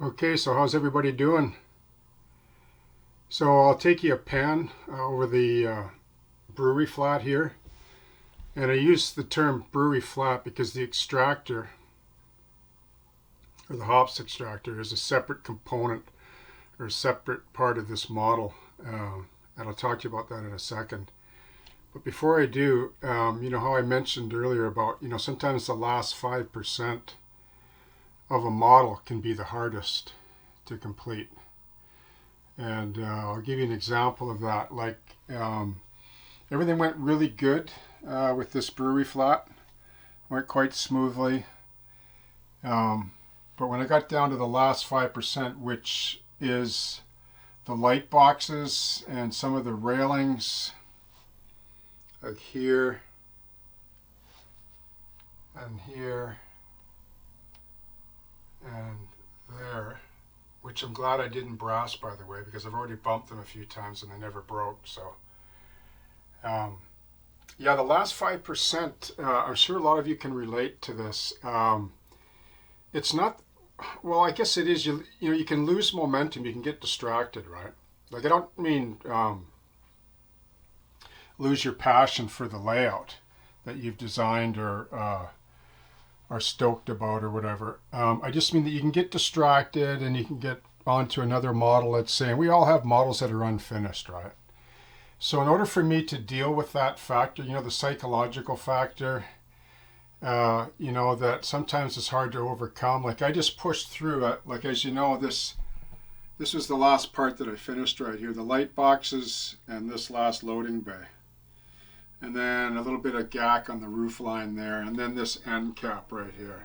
Okay, so how's everybody doing? So I'll take you a pan over the brewery flat here. And I use the term brewery flat because the extractor, or the hops extractor, is a separate component or a separate part of this model. And I'll talk to you about that in a second. But before I do, you know how I mentioned earlier about, sometimes the last 5% of a model can be the hardest to complete. And I'll give you an example of that. Like everything went really good with this brewery flat, went quite smoothly. But when I got down to the last 5%, which is the light boxes and some of the railings, like here and here and there, which I'm glad I didn't brass, by the way, because I've already bumped them a few times and they never broke. So yeah, the last 5%, I'm sure a lot of you can relate to this. It's not, well, I guess it is. You can lose momentum, you can get distracted, right? Like, I don't mean lose your passion for the layout that you've designed or are stoked about or whatever. I just mean that you can get distracted and you can get onto another model that's saying, we all have models that are unfinished, right? So in order for me to deal with that factor, the psychological factor, that sometimes it's hard to overcome. Like, I just pushed through it. Like, as you know, this was the last part that I finished right here, the light boxes and this last loading bay. And then a little bit of gack on the roof line there, and then this end cap right here.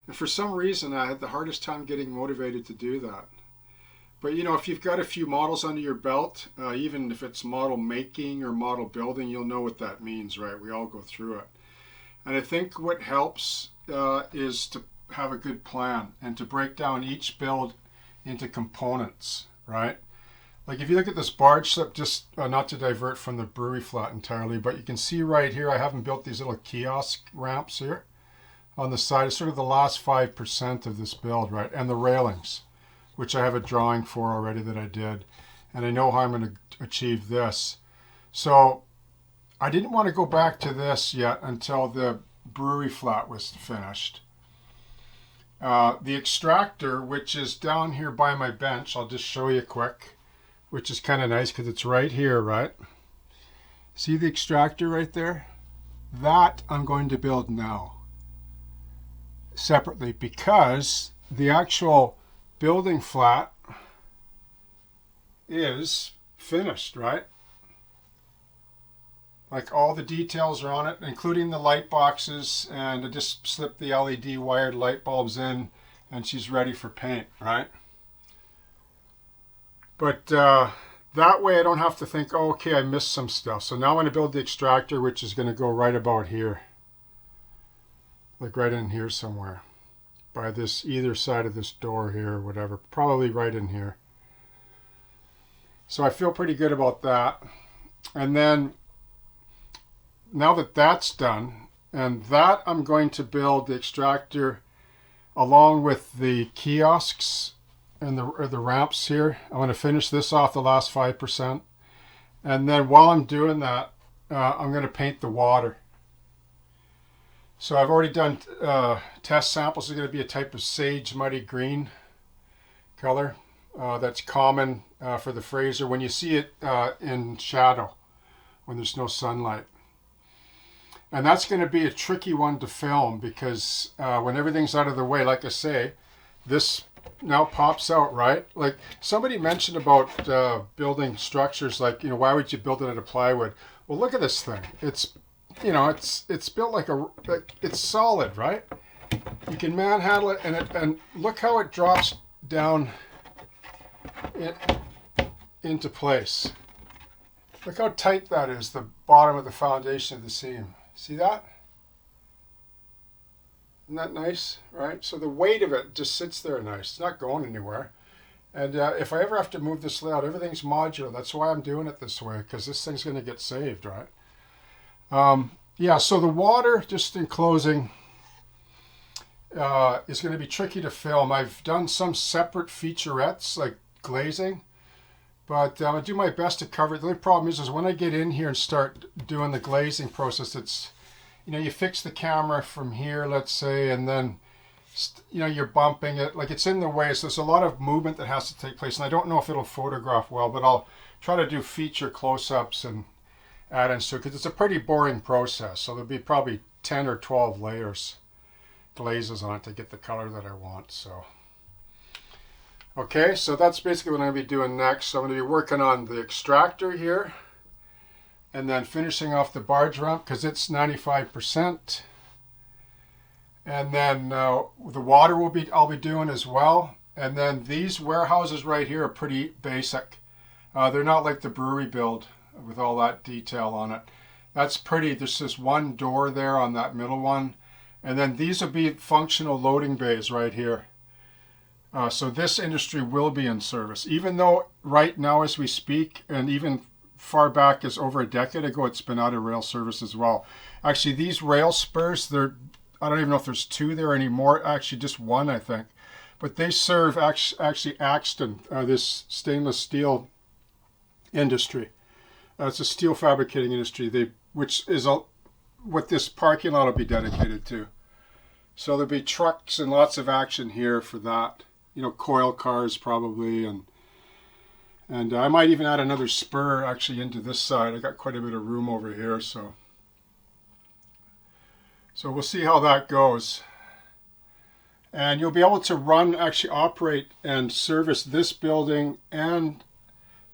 And for some reason, I had the hardest time getting motivated to do that. But you know, if you've got a few models under your belt, even if it's model making or model building, you'll know what that means, right? We all go through it. And I think what helps is to have a good plan and to break down each build into components, right? Like if you look at this barge slip, just not to divert from the Brewery Flat entirely, but you can see right here, I haven't built these little kiosk ramps here on the side. It's sort of the last 5% of this build, right? And the railings, which I have a drawing for already that I did. And I know how I'm going to achieve this. So I didn't want to go back to this yet until the Brewery Flat was finished. The extractor, which is down here by my bench, I'll just show you quick, which is kind of nice because it's right here, right? See the extractor right there? That I'm going to build now separately because the actual building flat is finished, right? Like all the details are on it, including the light boxes, and I just slipped the LED wired light bulbs in and she's ready for paint, right? But that way I don't have to think, oh, okay, I missed some stuff. So now I'm going to build the extractor, which is going to go right about here. Like right in here somewhere. By this, either side of this door here or whatever. Probably right in here. So I feel pretty good about that. And then now that that's done, and that I'm going to build the extractor along with the kiosks and the ramps here. I'm going to finish this off, the last 5%. And then while I'm doing that, I'm going to paint the water. So I've already done test samples. It's going to be a type of sage muddy green color that's common for the Fraser when you see it in shadow, when there's no sunlight. And that's going to be a tricky one to film because when everything's out of the way, like I say, this now pops out, right? Like somebody mentioned about building structures, like, you know, why would you build it out of plywood? Well, look at this thing. It's, you know, it's built like it's solid, right? You can manhandle it, and look how it drops down into place. Look how tight that is, the bottom of the foundation of the seam. See that? Isn't that nice, right? So the weight of it just sits there nice. It's not going anywhere. And if I ever have to move this layout, everything's modular. That's why I'm doing it this way, because this thing's going to get saved, right? Yeah, so the water, just in closing, is going to be tricky to film. I've done some separate featurettes, like glazing, but I'm going to do my best to cover it. The only problem is when I get in here and start doing the glazing process, it's, you know, you fix the camera from here, let's say, and then, you know, you're bumping it. Like it's in the way, so there's a lot of movement that has to take place. And I don't know if it'll photograph well, but I'll try to do feature close-ups and add in so because it's a pretty boring process. So there'll be probably 10 or 12 layers, glazes on it to get the color that I want. So, okay, so that's basically what I'm going to be doing next. So I'm going to be working on the extractor here, and then finishing off the barge ramp because it's 95%. And then the water I'll be doing as well. And then these warehouses right here are pretty basic. They're not like the brewery build with all that detail on it. That's pretty. There's just one door there on that middle one. And then these will be functional loading bays right here. So this industry will be in service. Even though right now as we speak, and even far back as over a decade ago, it's been out of rail service as well. Actually, these rail spurs, I don't even know if there's two there anymore. Actually, just one, I think. But they serve actually Axton, this stainless steel industry. It's a steel fabricating industry, which is what this parking lot will be dedicated to. So there'll be trucks and lots of action here for that. You know, coil cars probably, and I might even add another spur actually into this side. I got quite a bit of room over here, so we'll see how that goes. And you'll be able to actually operate and service this building and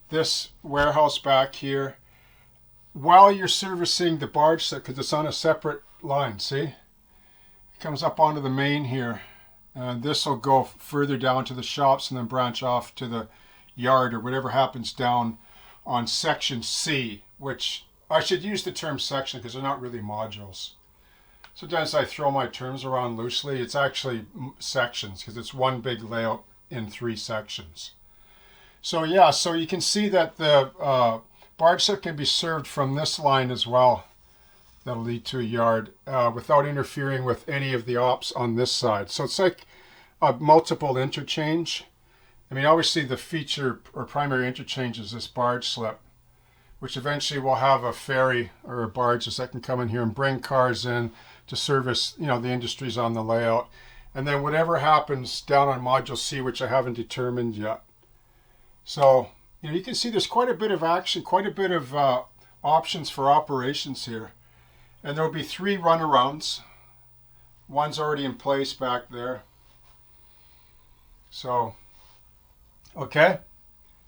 this warehouse back here while you're servicing the barge set because it's on a separate line. See? It comes up onto the main here. And this will go further down to the shops and then branch off to the yard or whatever happens down on section C, which I should use the term section because they're not really modules. Sometimes I throw my terms around loosely. It's actually sections because it's one big layout in 3 sections. So yeah, so you can see that the barge slip can be served from this line as well. That'll lead to a yard without interfering with any of the ops on this side. So it's like a multiple interchange. I mean, obviously the feature or primary interchange is this barge slip, which eventually will have a ferry or a barge that can come in here and bring cars in to service, you know, the industries on the layout. And then whatever happens down on module C, which I haven't determined yet. So, you know, you can see there's quite a bit of action, quite a bit of options for operations here. And there'll be 3 runarounds. One's already in place back there. So, okay.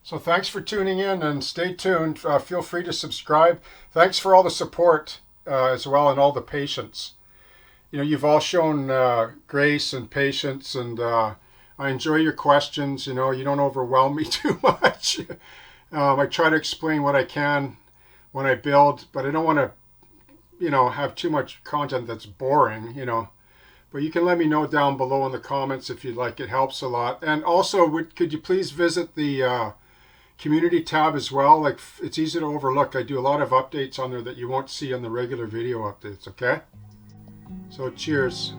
So thanks for tuning in and stay tuned. Feel free to subscribe. Thanks for all the support as well and all the patience. You know, you've all shown grace and patience, and I enjoy your questions. You know, you don't overwhelm me too much. I try to explain what I can when I build, but I don't want to, you know, have too much content that's boring, you know. But you can let me know down below in the comments if you'd like. It helps a lot. And also, could you please visit the community tab as well? Like, it's easy to overlook. I do a lot of updates on there that you won't see on the regular video updates, okay? So cheers.